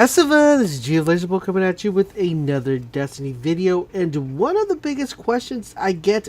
Esiva, this is GeoLaserBolt coming at you with another Destiny video, and one of the biggest questions I get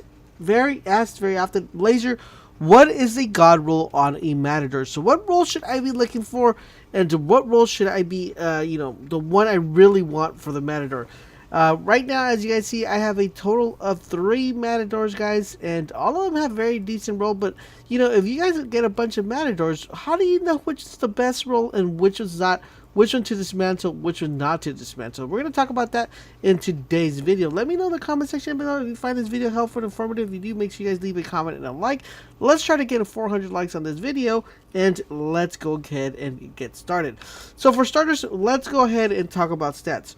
asked very often, Laser, what is a god roll on a Matador? So what role should I be looking for, and what role should I be, the one I really want for the Matador? Right now, as you guys see, I have a total of 3 Matadors, guys, and all of them have very decent role, but, if you guys get a bunch of Matadors, how do you know which is the best role and which is not? Which one to dismantle, which one not to dismantle? We're going to talk about that in today's video. Let me know in the comment section below if you find this video helpful and informative. If you do, make sure you guys leave a comment and a like. Let's try to get 400 likes on this video, and let's go ahead and get started. So for starters, let's go ahead and talk about stats.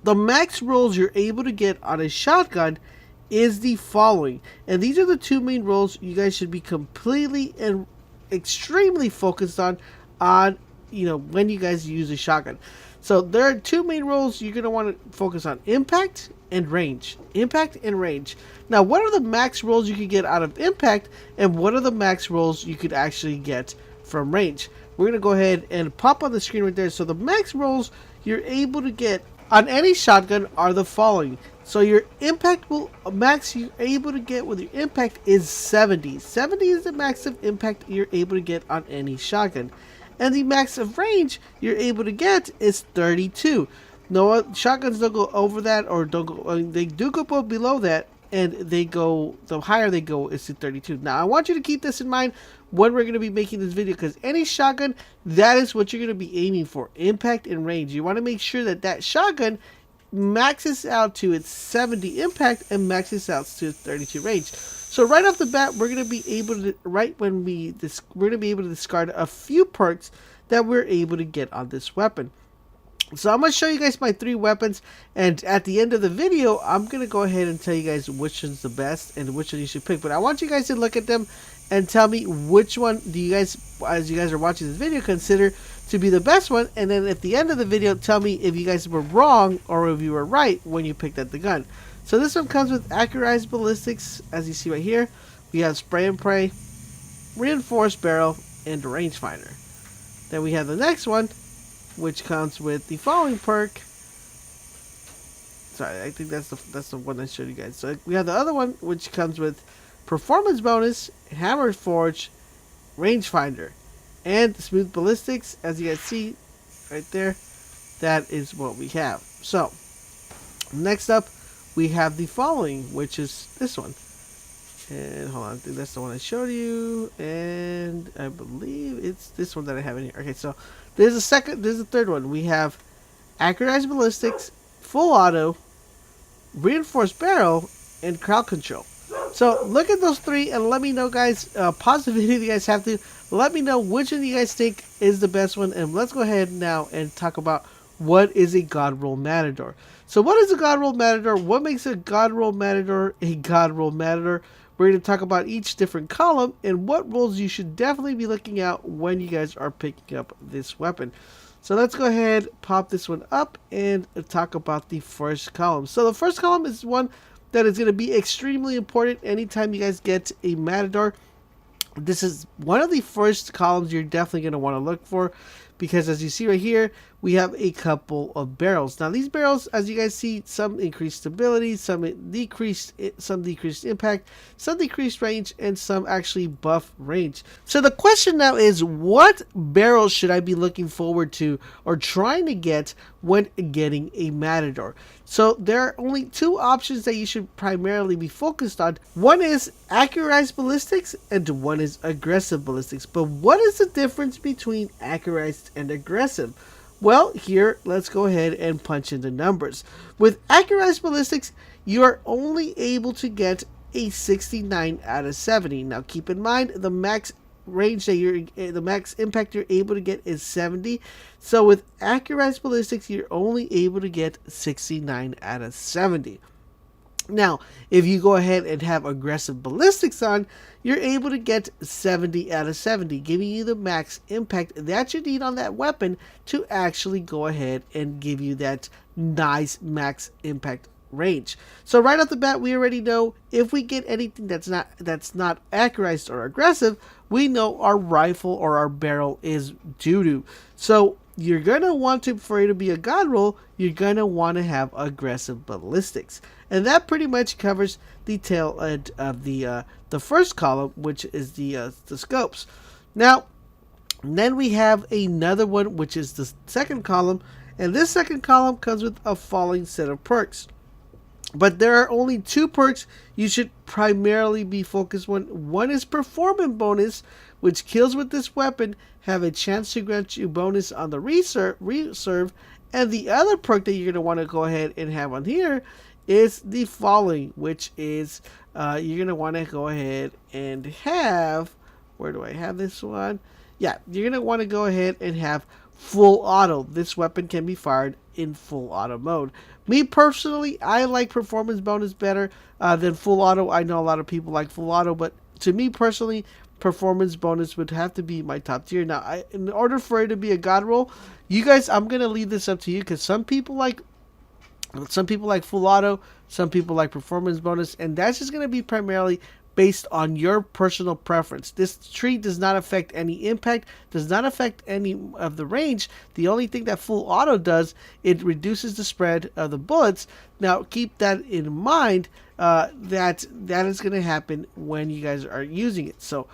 The max rolls you're able to get on a shotgun is the following. And these are the 2 main rolls you guys should be completely and extremely focused on when you guys use a shotgun. So there are 2 main roles you're going to want to focus on: impact and range. Impact and range. Now, what are the max rolls you could get out of impact, and what are the max rolls you could actually get from range? We're going to go ahead and pop on the screen right there. So the max rolls you're able to get on any shotgun are the following. So your impact max you're able to get with your impact is 70. 70 is the max of impact you're able to get on any shotgun. And the max of range you're able to get is 32. No, shotguns don't go over that, or don't go. They do go below that, and they go. The higher they go is to 32. Now, I want you to keep this in mind when we're going to be making this video, because any shotgun, that is what you're going to be aiming for: impact and range. You want to make sure that that shotgun maxes out to its 70 impact and maxes out to its 32 range. So right off the bat, we're going to be able to, we're going to be able to discard a few perks that we're able to get on this weapon. So I'm going to show you guys my 3 weapons, and at the end of the video, I'm going to go ahead and tell you guys which one's the best and which one you should pick. But I want you guys to look at them and tell me which one do you guys, as you guys are watching this video, consider to be the best one. And then at the end of the video, tell me if you guys were wrong or if you were right when you picked up the gun. So this one comes with ACCURIZED ballistics, as you see right here. We have spray and pray, reinforced barrel, and rangefinder. Then we have the next one, which comes with the following perk. Sorry, I think that's the one I showed you guys. So we have the other one, which comes with performance bonus, hammer forge, rangefinder, and smooth ballistics. As you guys see right there, that is what we have. So next up, we have the following, which is this one. And hold on, I think that's the one I showed you, and I believe it's this one that I have in here. Okay, so there's a third one. We have ACCURIZED ballistics, full auto, reinforced barrel, and crowd control. So look at those 3 and let me know, guys. Pause the video if you guys have to. Let me know which one you guys think is the best one, and let's go ahead now and talk about what is a god roll matador. So what is a god roll matador? What makes a god roll matador a god roll matador? We're going to talk about each different column and what roles you should definitely be looking at when you guys are picking up this weapon. So let's go ahead, pop this one up, and talk about the first column. So the first column is one that is going to be extremely important anytime you guys get a matador. This is one of the first columns you're definitely going to want to look for, because as you see right here, we have a couple of barrels. Now these barrels, as you guys see, some increased stability, some decreased impact, some decreased range, and some actually buff range. So the question now is, what barrels should I be looking forward to or trying to get when getting a matador? So there are only 2 options that you should primarily be focused on. One is ACCURIZED ballistics and one is aggressive ballistics. But what is the difference between ACCURIZED and aggressive? Well, here, let's go ahead and punch in the numbers. With ACCURIZED ballistics, you are only able to get a 69 out of 70. Now, keep in mind, the max range that the max impact you're able to get is 70. So with ACCURIZED ballistics, you're only able to get 69 out of 70. Now, if you go ahead and have aggressive ballistics on, you're able to get 70 out of 70, giving you the max impact that you need on that weapon to actually go ahead and give you that nice max impact range. So right off the bat, we already know if we get anything that's not accurized or aggressive, we know our rifle or our barrel is doo-doo. So you're going to want to, for it to be a God roll, you're going to want to have aggressive ballistics. And that pretty much covers the tail end of the first column, which is the scopes. Now, then we have another one, which is the second column. And this second column comes with a following set of perks. But there are only 2 perks you should primarily be focused on. One is performance bonus, which kills with this weapon have a chance to grant you bonus on the reserve. And the other perk that you're going to want to go ahead and have on here is the following, which is you're going to want to go ahead and have, where do I have this one? Yeah, you're going to want to go ahead and have full auto. This weapon can be fired in full auto mode. Me personally, I like performance bonus better than full auto. I know a lot of people like full auto, but to me personally, performance bonus would have to be my top tier. Now, in order for it to be a God roll, you guys, I'm going to leave this up to you, because some people like full auto, some people like performance bonus, and that's just going to be primarily based on your personal preference. This tree does not affect any impact, does not affect any of the range. The only thing that full auto does, it reduces the spread of the bullets. Now, keep that in mind, that is going to happen when you guys are using it. So,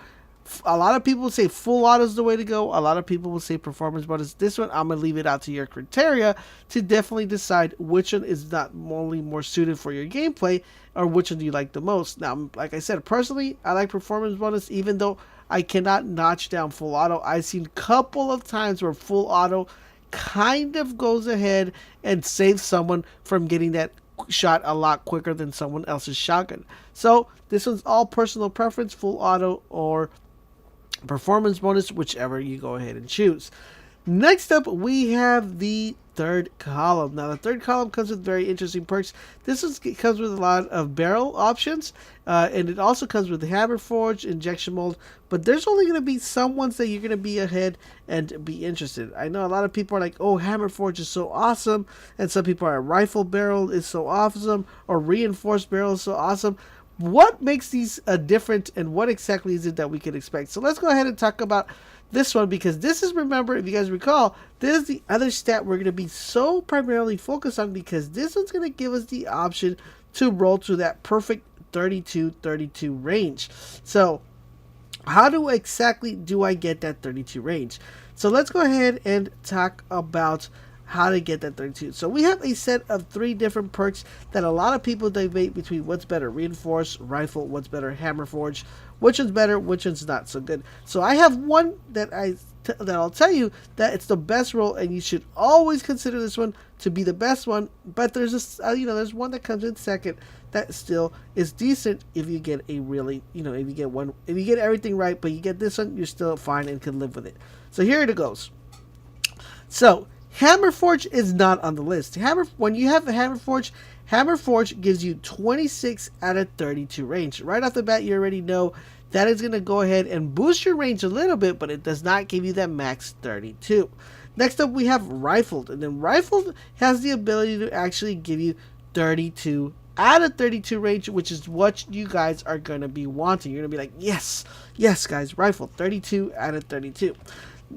a lot of people will say full auto is the way to go. A lot of people will say performance bonus. This one, I'm going to leave it out to your criteria to definitely decide which one is not only more suited for your gameplay, or which one do you like the most. Now, like I said, personally, I like performance bonus, even though I cannot notch down full auto. I've seen a couple of times where full auto kind of goes ahead and saves someone from getting that shot a lot quicker than someone else's shotgun. So, this one's all personal preference, full auto or performance bonus, whichever you go ahead and choose. Next up, we have the third column. Now, the third column comes with very interesting perks. Comes with a lot of barrel options, and it also comes with the hammer forge, injection mold, but there's only going to be some ones that you're going to be ahead and be interested. I know a lot of people are like, oh, hammer forge is so awesome, and some people are, rifle barrel is so awesome, or reinforced barrel is so awesome. What makes these different, and what exactly is it that we can expect? So let's go ahead and talk about this one, because this is, remember, if you guys recall, this is the other stat we're going to be so primarily focused on, because this one's going to give us the option to roll to that perfect 32-32 range. So how exactly do I get that 32 range? So let's go ahead and talk about how to get that 32. So we have a set of 3 different perks that a lot of people debate between what's better, reinforced, rifle, what's better, hammer forge, which one's better, which one's not so good. So I have one that I'll tell you that it's the best roll, and you should always consider this one to be the best one. But there's there's one that comes in second that still is decent if you get a really, if you get everything right, but you get this one, you're still fine and can live with it. So here it goes. So Hammer Forge is not on the list. When you have a Hammer Forge gives you 26 out of 32 range. Right off the bat, you already know that is going to go ahead and boost your range a little bit, but it does not give you that max 32. Next up, we have Rifled. And then Rifled has the ability to actually give you 32 out of 32 range, which is what you guys are going to be wanting. You're going to be like, yes, guys, Rifled, 32 out of 32.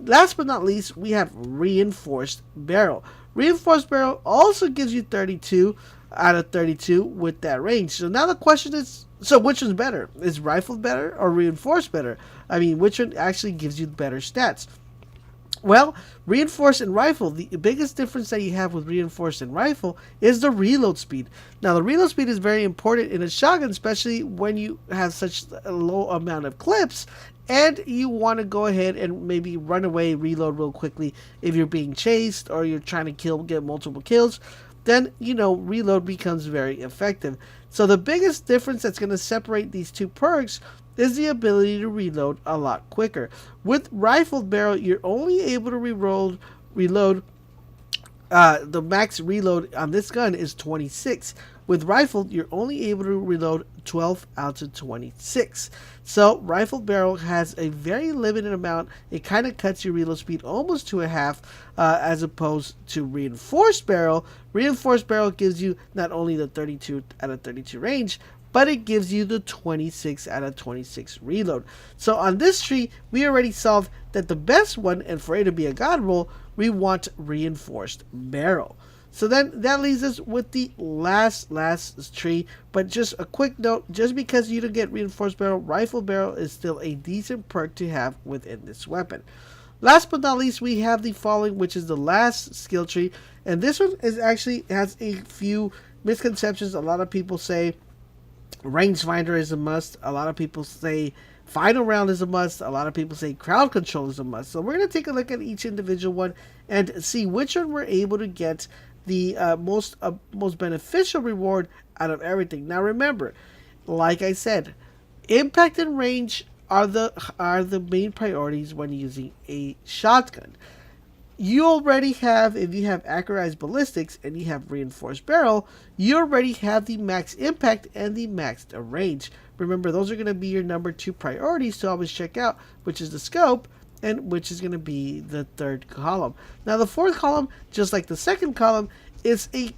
Last but not least, we have Reinforced Barrel. Reinforced Barrel also gives you 32 out of 32 with that range. So now the question is, so which one's better? Is Rifled better or Reinforced better? I mean, which one actually gives you better stats? Well, Reinforced and Rifle, the biggest difference that you have with Reinforced and Rifle is the reload speed. Now, the reload speed is very important in a shotgun, especially when you have such a low amount of clips, and you want to go ahead and maybe run away, reload real quickly if you're being chased or you're trying to get multiple kills. Then, reload becomes very effective. So the biggest difference that's going to separate these 2 perks is the ability to reload a lot quicker. With Rifled Barrel, you're only able to reload. The max reload on this gun is 26. With Rifled, you're only able to reload 12 out of 26. So Rifled Barrel has a very limited amount. It kind of cuts your reload speed almost to a half, as opposed to Reinforced Barrel. Reinforced Barrel gives you not only the 32 out of 32 range, but it gives you the 26 out of 26 reload. So on this tree, we already solved that the best one, and for it to be a god roll, we want reinforced barrel. So then that leaves us with the last tree. But just a quick note, just because you don't get reinforced barrel, rifle barrel is still a decent perk to have within this weapon. Last but not least, we have the following, which is the last skill tree. And this one is actually has a few misconceptions. A lot of people say rangefinder is a must. A lot of people say final round is a must. A lot of people say crowd control is a must. So we're going to take a look at each individual one and see which one we're able to get the most beneficial reward out of everything. Now remember, like I said, impact and range are the main priorities when using a shotgun. You already have, if you have Accurized ballistics and you have reinforced barrel, you already have the max impact and the max range. Remember, those are going to be your number 2 priorities to always check out, which is the scope and which is going to be the third column. Now the fourth column, just like the second column, is a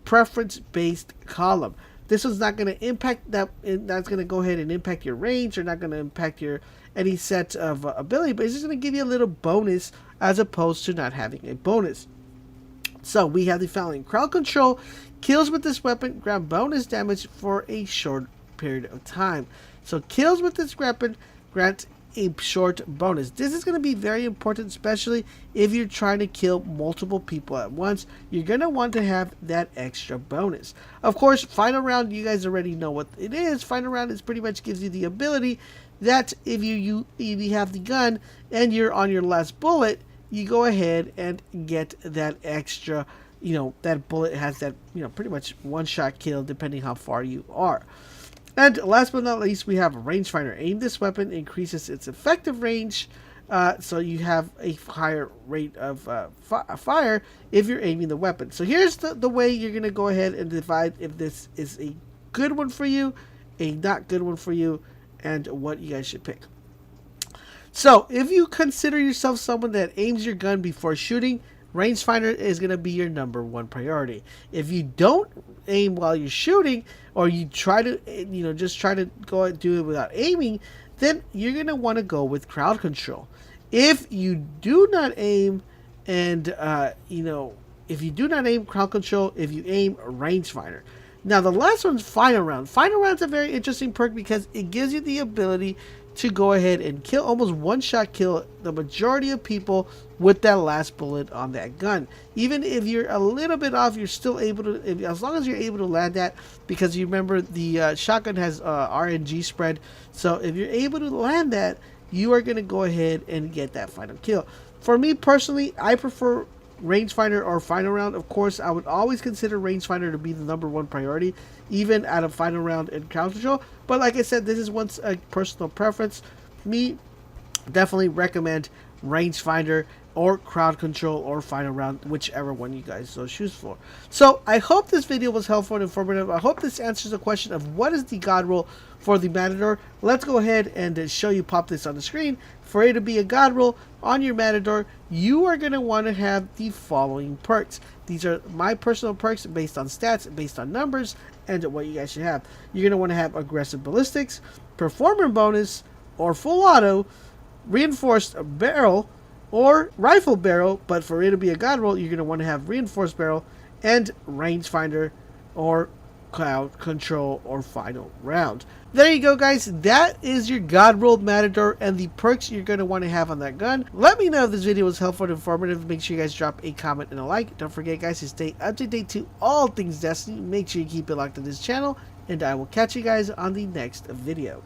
preference based column. This one's not going to impact that. That's going to go ahead and impact your range, or not going to impact your any set of ability, but it's just going to give you a little bonus as opposed to not having a bonus. So we have the following: crowd control, kills with this weapon grant bonus damage for a short period of time. So kills with this weapon grant a short bonus. This is going to be very important, especially if you're trying to kill multiple people at once. You're going to want to have that extra bonus. Of course, final round, you guys already know what it is. Final round is pretty much gives you the ability that if you have the gun and you're on your last bullet, you go ahead and get that extra, that bullet has that, pretty much one-shot kill depending how far you are. And last but not least, we have a rangefinder. Aim this weapon increases its effective range, so you have a higher rate of fire if you're aiming the weapon. So here's the way you're going to go ahead and divide if this is a good one for you, a not good one for you, and what you guys should pick. So if you consider yourself someone that aims your gun before shooting, rangefinder is going to be your number 1 priority. If you don't aim while you're shooting, or you try to, just try to go and do it without aiming, then you're going to want to go with crowd control. If you do not aim, and, if you do not aim, crowd control. If you aim, rangefinder. Now, the last one's final round. Final round's a very interesting perk because it gives you the ability to go ahead and kill, almost one-shot kill the majority of people with that last bullet on that gun. Even if you're a little bit off, you're still able to, as long as you're able to land that, because you remember the shotgun has RNG spread. So if you're able to land that, you are going to go ahead and get that final kill. For me personally, I prefer rangefinder or final round. Of course, I would always consider rangefinder to be the number 1 priority, even out of final round and crowd control. But like I said, this is once a personal preference. Me, definitely recommend rangefinder or crowd control or final round, whichever one you guys so choose for. So I hope this video was helpful and informative. I hope this answers the question of what is the god roll for the Matador. Let's go ahead and show you, pop this on the screen. For it to be a god roll on your Matador, you are going to want to have the following perks. These are my personal perks based on stats, based on numbers, and what you guys should have. You're going to want to have aggressive ballistics, performer bonus, or full auto, reinforced barrel, or rifle barrel. But for it to be a god roll, you're going to want to have reinforced barrel and rangefinder or crowd control or final round. There you go, guys. That is your god roll Matador and the perks you're going to want to have on that gun. Let me know if this video was helpful and informative. Make sure you guys drop a comment and a like. Don't forget, guys, to stay up to date to all things Destiny. Make sure you keep it locked on this channel, and I will catch you guys on the next video.